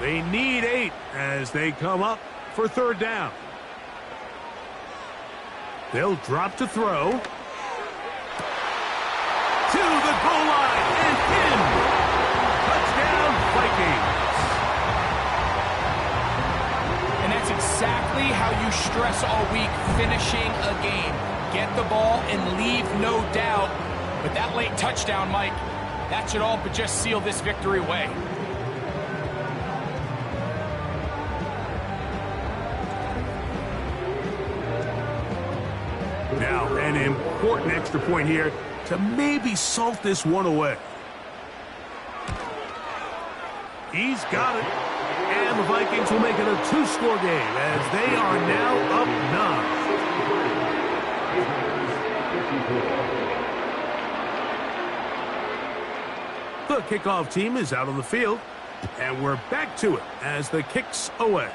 They need 8 as they come up for third down. They'll drop to throw. To the goal line and in. Touchdown, Vikings. And that's exactly how you stress all week finishing a game. Get the ball and leave no doubt. But that late touchdown, Mike, that should all but just seal this victory away. Now, an important extra point here to maybe salt this one away. He's got it. And the Vikings will make it a 2-score game as they are now up 9. The kickoff team is out on the field, and we're back to it as the kick's away.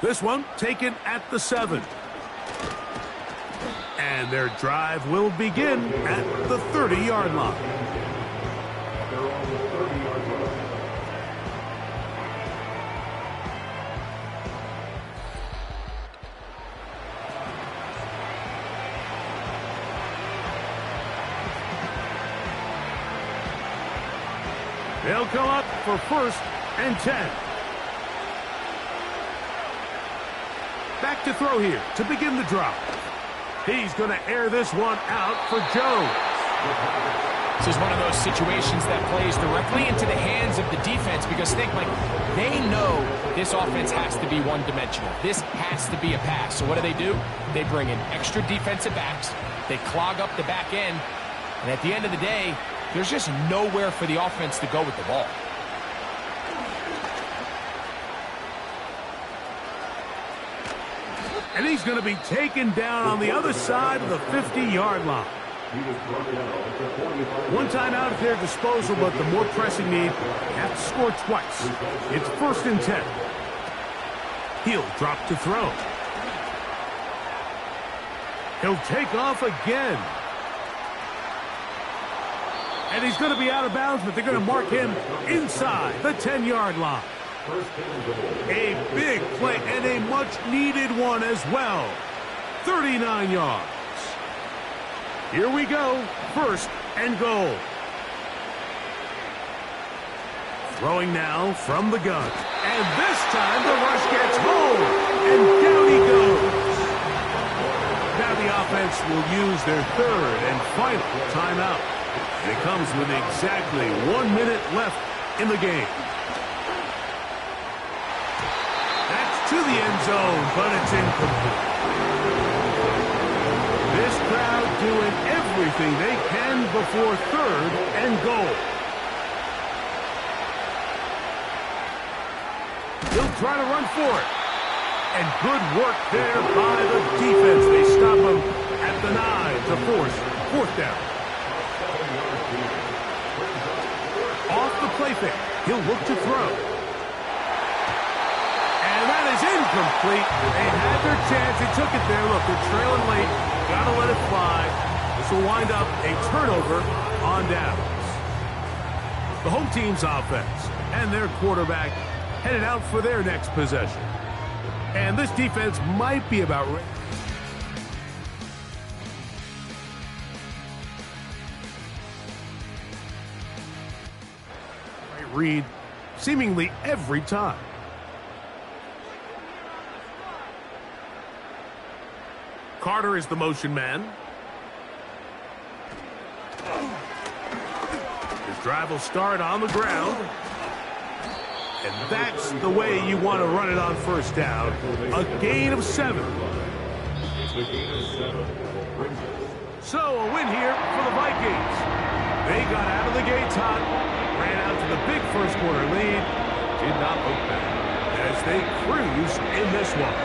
This one taken at the 7. And their drive will begin at the 30-yard line. They'll come up for 1st and 10. Back to throw here to begin the drive. He's going to air this one out for Jones. This is one of those situations that plays directly into the hands of the defense because think, Mike, they know this offense has to be one-dimensional. This has to be a pass. So what do? They bring in extra defensive backs. They clog up the back end. And at the end of the day, there's just nowhere for the offense to go with the ball. And he's going to be taken down on the other side of the 50-yard line. One timeout at their disposal, but the more pressing need, they have to score twice. It's 1st and 10. He'll drop to throw. He'll take off again. And he's going to be out of bounds, but they're going to mark him inside the 10-yard line. A big play and a much-needed one as well. 39 yards. Here we go. 1st and goal. Throwing now from the gun. And this time the rush gets home. And down he goes. Now the offense will use their 3rd and final timeout. And it comes with exactly 1 minute left in the game. To the end zone, but it's incomplete. This crowd doing everything they can before 3rd and goal. He'll try to run for it. And good work there by the defense. They stop him at the 9 to force 4th down. Off the play fake. He'll look to throw. And that is incomplete. They had their chance. They took it there. Look, they're trailing late. Got to let it fly. This will wind up a turnover on downs. The home team's offense and their quarterback headed out for their next possession. And this defense might be about ready. Read seemingly every time. Carter is the motion man. His drive will start on the ground. And that's the way you want to run it on first down. A gain of 7. The gain of 7 brings us. So a win here for the Vikings. They got out of the gates hot, ran out to the big first quarter lead, did not look back as they cruise in this one.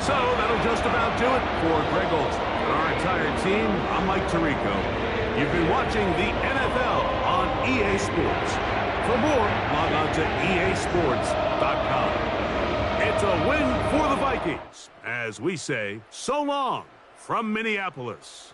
So that'll just about do it for Greg Olson and our entire team. I'm Mike Tirico. You've been watching the NFL on EA Sports. For more, log on to easports.com. It's a win for the Vikings, as we say so long from Minneapolis.